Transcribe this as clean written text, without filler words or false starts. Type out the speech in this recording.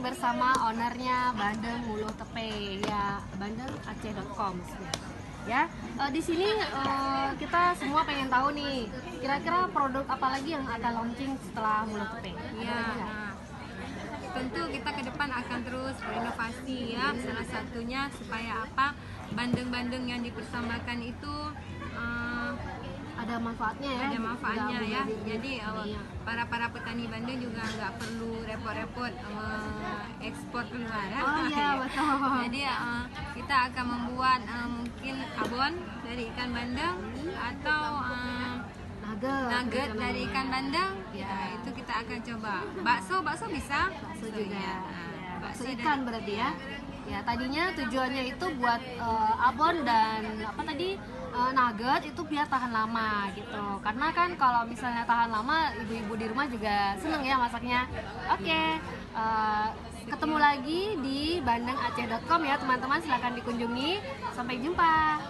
bersama ownernya Bandeng Mulu Tepe ya, bandengaceh.com ya. Di sini kita semua pengen tahu nih, kira-kira produk apa lagi yang akan launching setelah Mulu Tepe? Ya, tentu kita ke depan akan terus berinovasi ya. Salah satunya supaya apa? Bandeng-bandeng yang dipersamakan itu ada manfaatnya ya. Ada manfaatnya ya. Jadi para petani bandeng juga nggak perlu repot-repot ekspor keluar. Oh iya betul. Jadi kita akan membuat mungkin abon dari ikan bandeng atau nugget dari ikan bandeng. Ya, itu kita akan coba. Bakso bisa. Bakso juga. Ya. Bakso ikan berarti ya. Ya, tadinya tujuannya itu buat abon dan apa tadi nugget itu biar tahan lama gitu. Karena kan kalau misalnya tahan lama, ibu-ibu di rumah juga seneng ya masaknya. Oke, ketemu lagi di bandengaceh.com ya teman-teman, silahkan dikunjungi. Sampai jumpa.